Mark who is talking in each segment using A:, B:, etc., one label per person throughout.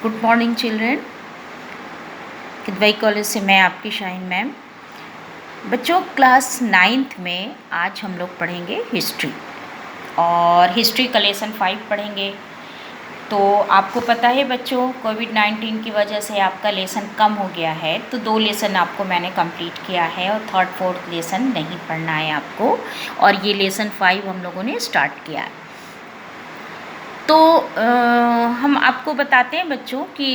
A: Good morning children. Kidwai college से मैं आपकी शाहीन मैम। बच्चों, क्लास 9th में आज हम लोग पढ़ेंगे हिस्ट्री और हिस्ट्री का लेसन 5 पढ़ेंगे। तो आपको पता है बच्चों, कोविड-19 की वजह से आपका लेसन कम हो गया है, तो 2 लेसन आपको मैंने कंप्लीट किया है और 3rd 4th लेसन नहीं पढ़ना है आपको, और ये लेसन 5 हम लोगों ने स्टार्ट किया है। तो हम आपको बताते हैं बच्चों कि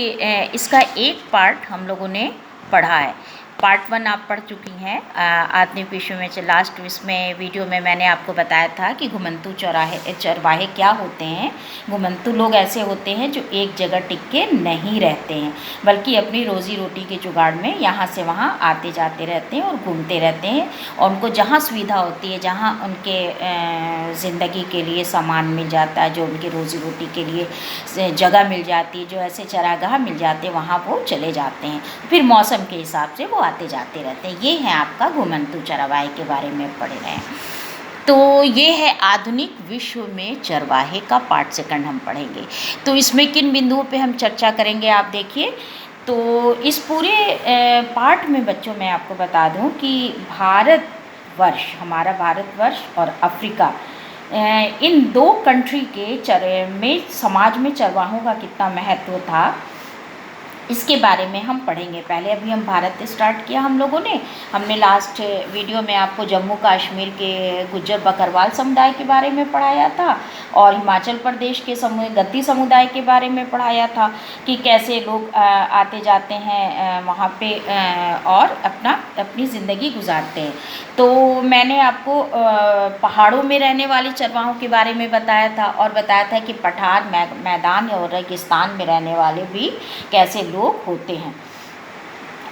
A: इसका एक पार्ट हम लोगों ने पढ़ा है। पार्ट 1 आप पढ़ चुकी हैं। आधुनिक विश्व में लास्ट इसमें वीडियो में मैंने आपको बताया था कि घुमंतू चरवाहे क्या होते हैं। घुमंतू लोग ऐसे होते हैं जो एक जगह टिक के नहीं रहते हैं, बल्कि अपनी रोज़ी रोटी के जुगाड़ में यहाँ से वहाँ आते जाते रहते हैं और घूमते रहते हैं, और उनको जहाँ सुविधा होती है, जहाँ उनके ज़िंदगी के लिए सामान मिल जाता है, जो उनकी रोज़ी रोटी के लिए जगह मिल जाती है, जो ऐसे चरागाह मिल जाते हैं, वहाँ वो चले जाते हैं। फिर मौसम के हिसाब से वो आते जाते रहते हैं। ये है आपका घुमंतू चरवाहे के बारे में पढ़ रहे हैं। तो ये है आधुनिक विश्व में चरवाहे का पार्ट 2 हम पढ़ेंगे। तो इसमें किन बिंदुओं पे हम चर्चा करेंगे आप देखिए। तो इस पूरे पार्ट में बच्चों मैं आपको बता दूं कि हमारा भारतवर्ष और अफ्रीका, इन 2 कंट्री के समाज में चरवाहों का कितना महत्व था, इसके बारे में हम पढ़ेंगे। पहले अभी हम भारत स्टार्ट किया हम लोगों ने। हमने लास्ट वीडियो में आपको जम्मू कश्मीर के गुज्जर बकरवाल समुदाय के बारे में पढ़ाया था, और हिमाचल प्रदेश के गद्दी समुदाय के बारे में पढ़ाया था कि कैसे लोग आते जाते हैं वहाँ पे और अपनी ज़िंदगी गुजारते हैं। तो मैंने आपको पहाड़ों में रहने वाले चरवाहों के बारे में बताया था, और बताया था कि पठार मैदान और रेगिस्तान में रहने वाले भी कैसे लोग होते हैं।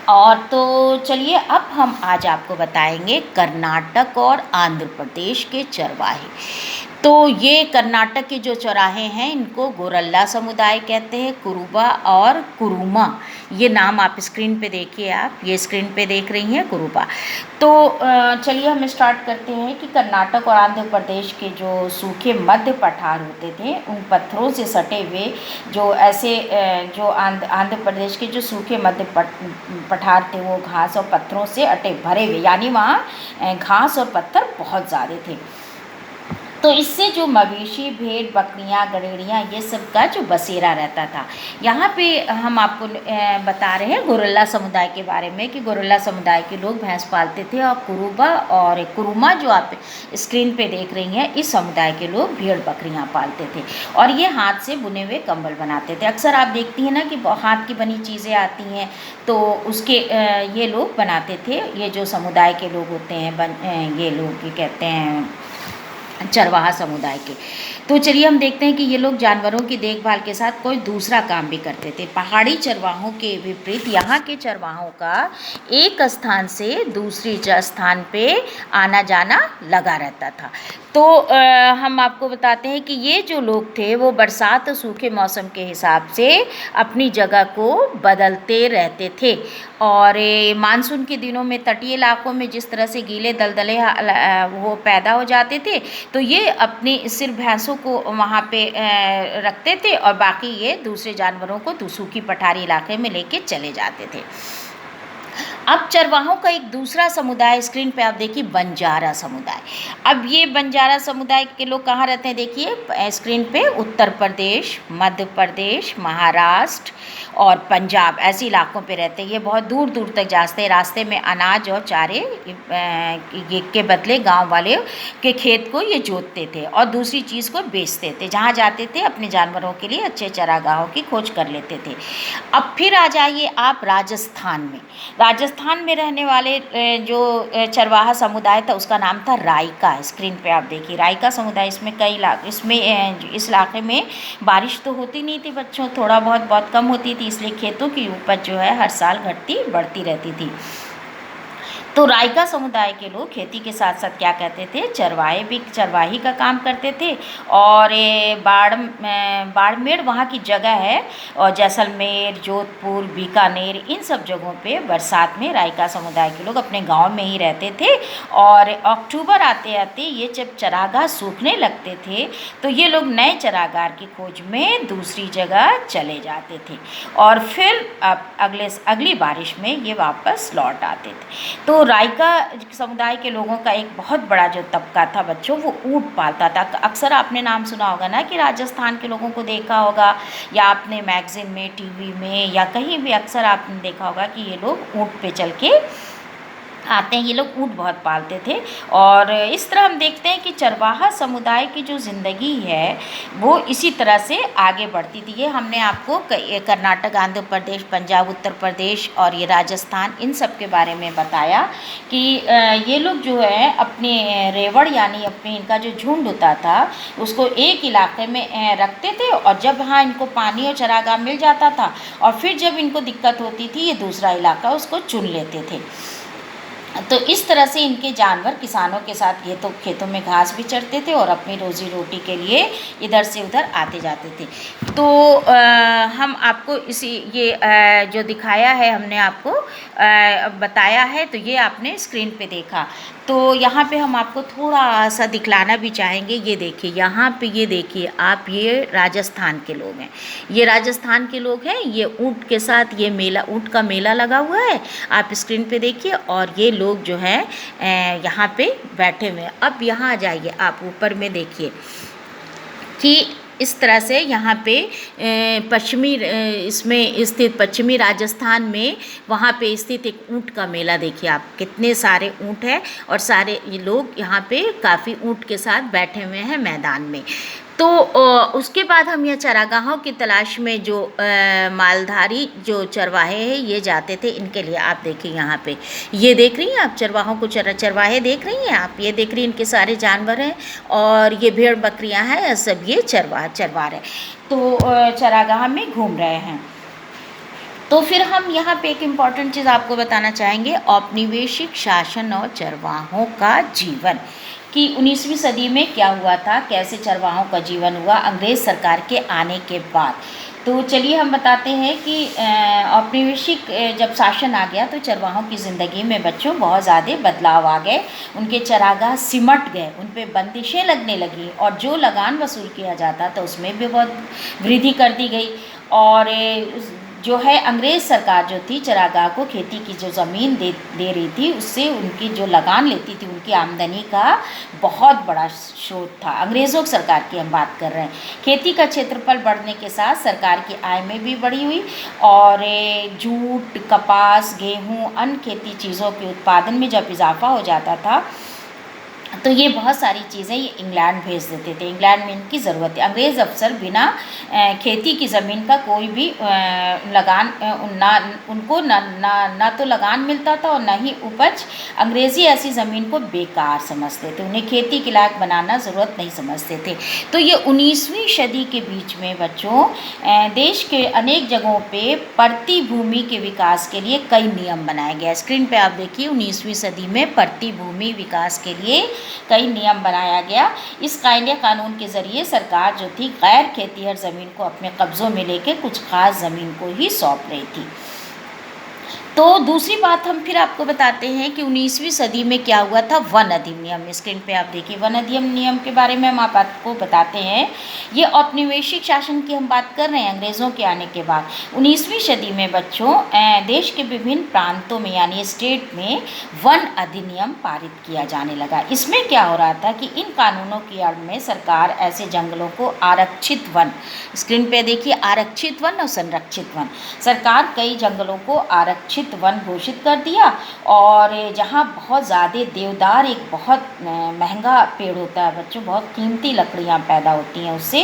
A: और तो चलिए, अब हम आज आपको बताएंगे कर्नाटक और आंध्र प्रदेश के चरवाहे। तो ये कर्नाटक के जो चौराहे हैं, इनको गोरल्ला समुदाय कहते हैं, कुरुबा और कुरुमा। ये नाम आप स्क्रीन पे देखिए, आप ये स्क्रीन पे देख रही हैं, कुरुबा। तो चलिए हम स्टार्ट करते हैं कि कर्नाटक और आंध्र प्रदेश के जो सूखे मध्य पठार होते थे, उन पत्थरों से सटे हुए जो ऐसे जो आंध्र प्रदेश के जो सूखे मध्य पठार थे, वो घास और पत्थरों से भरे हुए, यानी वहाँ घास और पत्थर बहुत ज़्यादा थे। तो इससे जो मवेशी, भेड़, बकरियां, गड़ेड़ियाँ, ये सब का जो बसेरा रहता था। यहाँ पे हम आपको बता रहे हैं गोरल्ला समुदाय के बारे में कि गोरल्ला समुदाय के लोग भैंस पालते थे, और कुरुबा और कुरुमा जो आप स्क्रीन पे देख रही हैं, इस समुदाय के लोग भेड़ बकरियां पालते थे, और ये हाथ से बुने हुए कंबल बनाते थे। अक्सर आप देखती हैं ना कि हाथ की बनी चीज़ें आती हैं, तो उसके ये लोग बनाते थे। ये जो समुदाय के लोग होते हैं, ये लोग ये कहते हैं चरवाहा समुदाय के। तो चलिए हम देखते हैं कि ये लोग जानवरों की देखभाल के साथ कोई दूसरा काम भी करते थे। पहाड़ी चरवाहों के विपरीत यहाँ के चरवाहों का एक स्थान से दूसरी स्थान पे आना जाना लगा रहता था। तो हम आपको बताते हैं कि ये जो लोग थे, वो बरसात और सूखे मौसम के हिसाब से अपनी जगह को बदलते रहते थे, और मानसून के दिनों में तटीय इलाकों में जिस तरह से गीले दलदले वो पैदा हो जाते थे, तो ये अपनी सिर्फ भैंसों को वहाँ पे रखते थे, और बाकी ये दूसरे जानवरों को सूखी पठारी इलाके में लेके चले जाते थे। अब चरवाहों का एक दूसरा समुदाय स्क्रीन पे आप देखिए, बंजारा समुदाय। अब ये बंजारा समुदाय के लोग कहाँ रहते हैं देखिए स्क्रीन पे, उत्तर प्रदेश, मध्य प्रदेश, महाराष्ट्र और पंजाब, ऐसे इलाकों पे रहते हैं। ये बहुत दूर दूर तक जाते हैं। रास्ते में अनाज और चारे के बदले गांव वाले के खेत को ये जोतते थे और दूसरी चीज़ को बेचते थे। जहाँ जाते थे अपने जानवरों के लिए अच्छे चरागाहों की खोज कर लेते थे। अब फिर आ जाइए आप राजस्थान में। राजस्थान में रहने वाले जो चरवाहा समुदाय था, उसका नाम था रायका। स्क्रीन पे आप देखिए, रायका समुदाय। इसमें इस इलाके में बारिश तो होती नहीं थी बच्चों, थोड़ा बहुत कम होती थी, इसलिए खेतों की उपज जो है हर साल घटती बढ़ती रहती थी। तो रायका समुदाय के लोग खेती के साथ साथ क्या कहते थे, चरवाही का काम करते थे। और बाड़मेर वहाँ की जगह है, और जैसलमेर, जोधपुर, बीकानेर, इन सब जगहों पे बरसात में रायका समुदाय के लोग अपने गांव में ही रहते थे। और अक्टूबर आते आते ये जब चरागाह सूखने लगते थे तो ये लोग नए चरागाह की खोज में दूसरी जगह चले जाते थे, और फिर अगली बारिश में ये वापस लौट आते थे। तो रायका समुदाय के लोगों का एक बहुत बड़ा जो तबका था बच्चों, वो ऊँट पालता था। अक्सर आपने नाम सुना होगा ना कि राजस्थान के लोगों को देखा होगा, या आपने मैगज़ीन में, टीवी में, या कहीं भी अक्सर आपने देखा होगा कि ये लोग ऊँट पे चल के आते हैं। ये लोग ऊँट बहुत पालते थे। और इस तरह हम देखते हैं कि चरवाहा समुदाय की जो ज़िंदगी है वो इसी तरह से आगे बढ़ती थी। ये हमने आपको कर्नाटक, आंध्र प्रदेश, पंजाब, उत्तर प्रदेश और ये राजस्थान, इन सब के बारे में बताया कि ये लोग जो है अपने रेवड़ यानी अपने इनका जो झुंड होता था उसको एक इलाके में रखते थे, और जब हाँ इनको पानी और चरागाह मिल जाता था और फिर जब इनको दिक्कत होती थी ये दूसरा इलाका उसको चुन लेते थे। तो इस तरह से इनके जानवर किसानों के साथ खेतों में घास भी चरते थे और अपनी रोजी रोटी के लिए इधर से उधर आते जाते थे। तो हम आपको जो दिखाया है हमने आपको बताया है, तो ये आपने स्क्रीन पे देखा। तो यहाँ पे हम आपको थोड़ा सा दिखलाना भी चाहेंगे। ये देखिए, यहाँ पे ये देखिए आप, ये राजस्थान के लोग हैं, ये राजस्थान के लोग हैं। ये ऊँट के साथ ये मेला, ऊँट का मेला लगा हुआ है, आप स्क्रीन पे देखिए। और ये लोग जो हैं यहाँ पे बैठे हुए हैं। अब यहाँ आ जाइए, आप ऊपर में देखिए कि इस तरह से यहाँ पे इसमें स्थित पश्चिमी राजस्थान में वहाँ पे स्थित एक ऊँट का मेला देखिए आप, कितने सारे ऊँट हैं और सारे ये लोग यहाँ पे काफ़ी ऊँट के साथ बैठे हुए हैं मैदान में। तो उसके बाद हम यह चरागाहों की तलाश में जो मालधारी जो चरवाहे हैं ये जाते थे, इनके लिए आप देखिए यहाँ पे, ये देख रही हैं आप चरवाहों को, चरवाहे देख रही हैं आप, ये देख रही हैं इनके सारे जानवर हैं, और ये भेड़ बकरियाँ हैं, सब ये चरवा रहे, तो चरागाह में घूम रहे हैं। तो फिर हम यहाँ पे एक इम्पॉर्टेंट चीज़ आपको बताना चाहेंगे, औपनिवेशिक शासन और चरवाहों का जीवन, कि 19वीं सदी में क्या हुआ था, कैसे चरवाहों का जीवन हुआ अंग्रेज़ सरकार के आने के बाद। तो चलिए हम बताते हैं कि औपनिवेशिक जब शासन आ गया तो चरवाहों की ज़िंदगी में बच्चों बहुत ज़्यादा बदलाव आ गए। उनके चरागाह सिमट गए, उन पे बंदिशें लगने लगी, और जो लगान वसूल किया जाता था उसमें भी बहुत वृद्धि कर दी गई। और जो है अंग्रेज़ सरकार जो थी चरागाह को खेती की जो ज़मीन दे रही थी, उससे उनकी जो लगान लेती थी उनकी आमदनी का बहुत बड़ा स्रोत था। अंग्रेज़ों की सरकार की हम बात कर रहे हैं। खेती का क्षेत्रफल बढ़ने के साथ सरकार की आय में भी बढ़ी हुई, और जूट, कपास, गेहूँ, अन्य खेती चीज़ों के उत्पादन में जब इजाफा हो जाता था तो ये बहुत सारी चीज़ें ये इंग्लैंड भेज देते थे। इंग्लैंड में इनकी ज़रूरत है। अंग्रेज़ अफसर बिना खेती की ज़मीन का कोई भी लगान उनको ना तो लगान मिलता था और ना ही उपज। अंग्रेज़ी ऐसी ज़मीन को बेकार समझते थे, उन्हें खेती के लायक बनाना ज़रूरत नहीं समझते थे। तो ये 19वीं सदी के बीच में बच्चों देश के अनेक जगहों पे परती भूमि के विकास के लिए कई नियम बनाए गए। स्क्रीन पे आप देखिए, 19वीं सदी में परती भूमि विकास के लिए कई नियम बनाया गया। इस कानून के ज़रिए सरकार जो थी गैर खेतीहर ज़मीन को अपने कब्ज़ों में लेके कुछ खास ज़मीन को ही सौंप रही थी। तो दूसरी बात हम फिर आपको बताते हैं कि 19वीं सदी में क्या हुआ था, वन अधिनियम। स्क्रीन पे आप देखिए, वन अधिनियम के बारे में हम आपको बताते हैं। ये औपनिवेशिक शासन की हम बात कर रहे हैं अंग्रेज़ों के आने के बाद। 19वीं सदी में बच्चों देश के विभिन्न प्रांतों में यानी स्टेट में वन अधिनियम पारित किया जाने लगा। इसमें क्या हो रहा था कि इन कानूनों की आड़ में सरकार ऐसे जंगलों को आरक्षित वन, स्क्रीन पे देखिए, आरक्षित वन और संरक्षित वन, सरकार कई जंगलों को आरक्षित वन घोषित कर दिया। और जहाँ बहुत ज़्यादा देवदार एक बहुत महंगा पेड़ होता है बच्चों, बहुत कीमती लकड़ियाँ पैदा होती हैं उससे,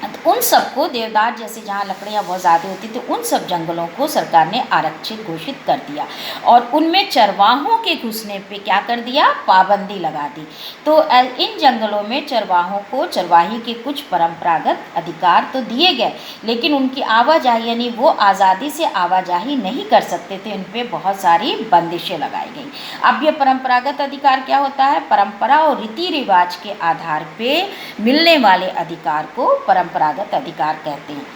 A: तो उन सबको देवदार जैसे जहाँ लकड़ियाँ बहुत ज़्यादा होती थी उन सब जंगलों को सरकार ने आरक्षित घोषित कर दिया और उनमें चरवाहों के घुसने पे क्या कर दिया, पाबंदी लगा दी। तो इन जंगलों में चरवाहों को चरवाही के कुछ परंपरागत अधिकार तो दिए गए, लेकिन उनकी आवाजाही यानी वो आज़ादी से आवाजाही नहीं कर सकते थे, उन पर बहुत सारी बंदिशें लगाई गई। अब ये परंपरागत अधिकार क्या होता है, परंपरा और रीति रिवाज के आधार पे मिलने वाले अधिकार को परंपरागत अधिकार कहते हैं।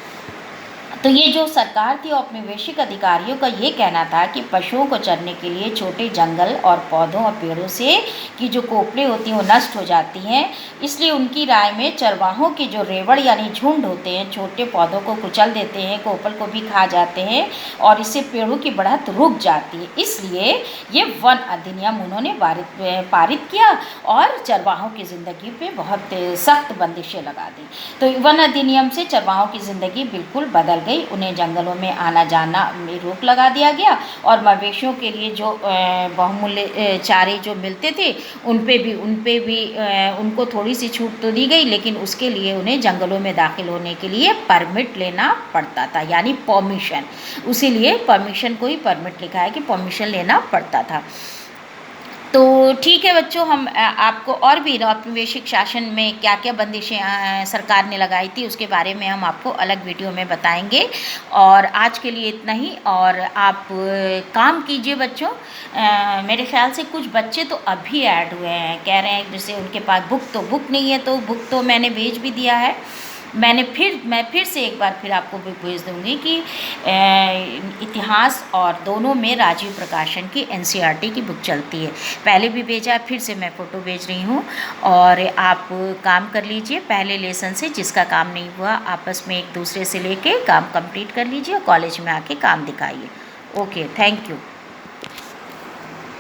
A: तो ये जो सरकार थी औपनिवेशिक अधिकारियों का ये कहना था कि पशुओं को चरने के लिए छोटे जंगल और पौधों और पेड़ों से की जो कोपलें होती हैं वो नष्ट हो जाती हैं, इसलिए उनकी राय में चरवाहों के जो रेवड़ यानी झुंड होते हैं छोटे पौधों को कुचल देते हैं, कोपल को भी खा जाते हैं और इससे पेड़ों की बढ़त रुक जाती है, इसलिए ये वन अधिनियम उन्होंने पारित किया और चरवाहों की ज़िंदगी पे बहुत सख्त बंदिशें लगा दी। तो वन अधिनियम से चरवाहों की ज़िंदगी बिल्कुल बदल गई, उन्हें जंगलों में आना जाना में रोक लगा दिया गया और मवेशियों के लिए जो बहुमूल्य चारे जो मिलते थे उन पे भी उनको थोड़ी सी छूट तो दी गई, लेकिन उसके लिए उन्हें जंगलों में दाखिल होने के लिए परमिट लेना पड़ता था यानी परमिशन, उसीलिए परमिशन को ही परमिट लिखा है कि परमिशन लेना पड़ता था। तो ठीक है बच्चों, हम आपको और भी औपनिवेशिक शासन में क्या क्या बंदिशें सरकार ने लगाई थी उसके बारे में हम आपको अलग वीडियो में बताएंगे। और आज के लिए इतना ही, और आप काम कीजिए बच्चों। मेरे ख्याल से कुछ बच्चे तो अभी ऐड हुए हैं, कह रहे हैं जैसे उनके पास बुक नहीं है, तो बुक तो मैंने भेज भी दिया है। मैं फिर से एक बार फिर आपको भी भेज दूँगी कि इतिहास और दोनों में राजीव प्रकाशन की एनसीईआरटी की बुक चलती है, पहले भी भेजा, फिर से मैं फ़ोटो भेज रही हूँ। और आप काम कर लीजिए पहले लेसन से, जिसका काम नहीं हुआ आपस में एक दूसरे से लेके काम कंप्लीट कर लीजिए और कॉलेज में आके काम दिखाइए। Okay, thank you.